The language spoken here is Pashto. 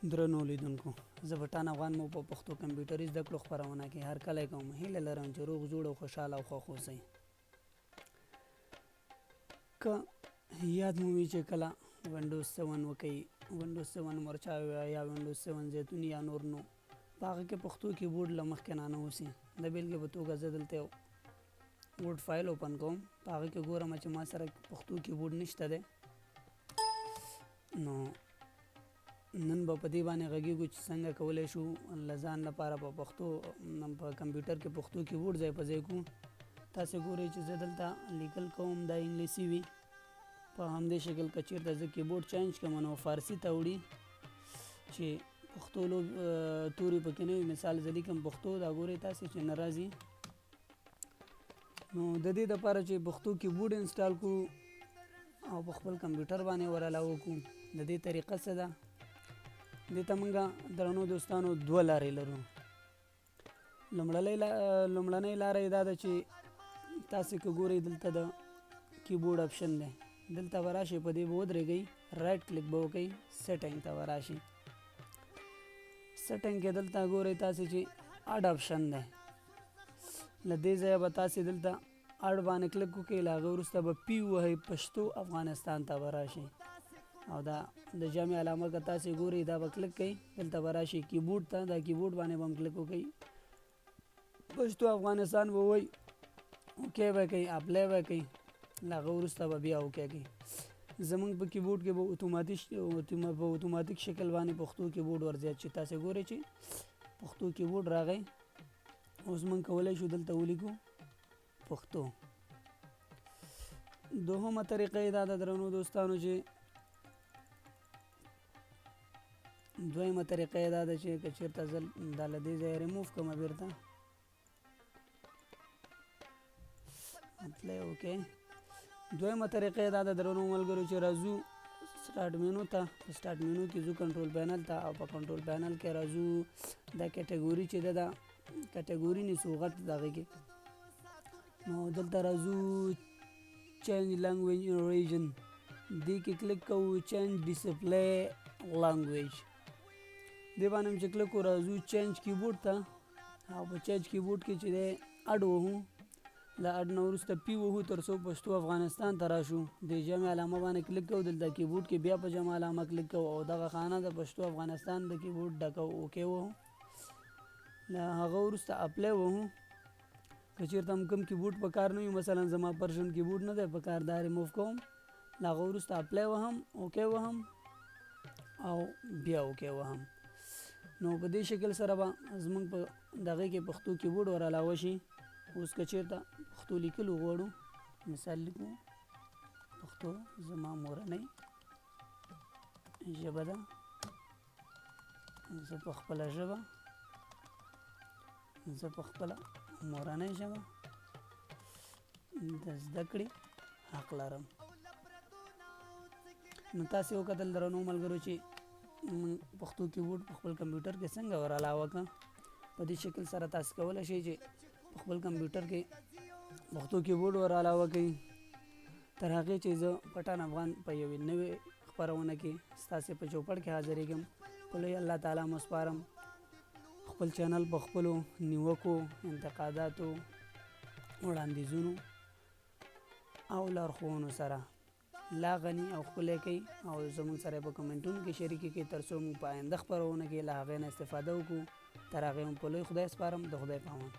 درنو لیدونکو، زه پټان افغان مو په پښتو کمپیوټري زده کړو خپرونه کې هر کله کوم هیله لرم چې روغ جوړ او خوشحاله او خوښ اوسئ. که یاد مو وي چې کله وینډوز 7 وکئ، وینډوز 7 مرچا یا وینډوز 7 زیتون یا نور نو په هغه کې پښتو کیبورډ له مخکې ننوځي. د بیلګې په توګه زه دلته یو ورډ فایل اوپن کوم، په هغه کې ګورم چې ما سره پښتو کیبورډ نشته دی. نو نن به په دې باندې غږیږو چې څنګه کولی شو له ځان لپاره په پښتو په کمپیوټر کې پښتو کیبورډ ځای په ځای کړو. تاسې ګورئ چې زه دلته لیکل کوم دا انګلیسي وي، په همدې شکل که چېرته زه کیبورډ چینج کړم نو فارسي ته وړي چې پښتو توري پکې نه وي. مثال زه لیکم پښتو، دا ګورئ تاسې چې نه راځي. نو د دې دپاره چې پښتو کیبورډ انسټال کړو او په خپل کمپیوټر باندې ور علاوه کړو، د دې طریقه څه ده؟ دې ته موږ درنو دوستانو دوه لارې لرو. لومړنۍ لاره یې دا ده چې تاسې که ګورئ دلته د کیبورډ اپشن دی، دلته به راشئ، په دې به ودرېږئ، رایټ کلیک به وکئ، سیټینګ ته به راشئ. سیټینګ کې دلته ګورئ تاسې چې اډ اپشن دی، له دې ځایه به تاسې دلته اډ باندې کلیک وکئ، له هغه وروسته به پی ووهئ، پښتو افغانستان ته به راشئ او دا د جمع علامه که تاسې ګورئ دا به کلیک کئ، دلته به راشئ کیبورډ ته، دا کیبورډ باندې به هم کلیک وکئ، پښتو افغانستان به ووایي، اوکې به کوئ، اپلای به کوئ، له هغه وروسته به بیا اوکې کوئ. زمونږ په کیبورډ کې به په اتوماتیک شکل باندې پښتو کیبورډ ورزیات شي. تاسې ګورئ چې پښتو کیبورډ راغی. اوس موږ کولی شو دلته ولیکو پښتو. دوهمه طریقه یې دا ده درنو دوستانو چې دویمه طریقه یې دا ده چې که چېرته زه دا له دې ځایه ریموف کړم بېرته اپلای وکړئ. دویمه طریقه یې دا ده درنو ملګرو چې راځو سټارټ مینو ته، په سټارټ مینو کې ځو کنټرول پینل ته او په کنټرول پینل کې راځو دا کټګوري چې ده دا کټګوري نیسو غټ دغه کې، نو دلته راځو چینج لینګویج ریجن، دې کې کلیک کوو، چینج ډسپلی لینګویج، دې باندې هم چې کلیک کوو راځو چینج کیبورډ ته او په چینج کیبورډ کې چې دی اډ وهو، له اډ نه وروسته پی وهو تر څو پښتو افغانستان ته راشو، د جمع علامه باندې کلیک کوو، دلته کیبورډ کې بیا په جمع علامه کلیک کوو او دغه خانه د پښتو افغانستان د کیبورډ ډکو، اوکې وهو، له هغه وروسته اپلای وهو. که چېرته هم کوم کیبورډ په کار نه وي، مثلا زما پرشن کیبورډ نه دی په کار، دا ریموف کوم، له هغه وروسته اپلای وهم، اوکې وهم او بیا اوکې وهم. نو په دې شکل سره به زموږ په دغه کې پښتو کیبورډ ور علاوه شي. اوس که چېرته پښتو لیکل وغواړو، مثال لیکو پښتو زما مورنۍ ژبه ده، زه په خپله ژبه، زه په خپله مورنۍ ژبه د زده کړې حق لرم. نو تاسې وکتل درنو ملګرو چې پښتو کیبورډ په خپل کمپیوټر کې څنګه ور علاوه کړه. په دې شکل سره تاسې کولی شئ چې په خپل کمپیوټر کې پښتو کیبورډ ور علاوه کړئ. تر هغې چې زه پټان افغان په یوې نوې خپرونه کې ستاسې په چوپړ کې حاضرېږم، په لوی الله تعالی مو سپارم. خپل چینل په خپلو نیوکو، انتقاداتو، وړاندیزونو او لارښوونو سره لا غني او ښکلی کوي او زموږ سره په کمنټونو کې شریکې کړئ تر څو موږ په آینده خپرونه کې له هغې نه استفاده وکړو. تر هغې هم په لوی خدای سپارم. د خدای په امان.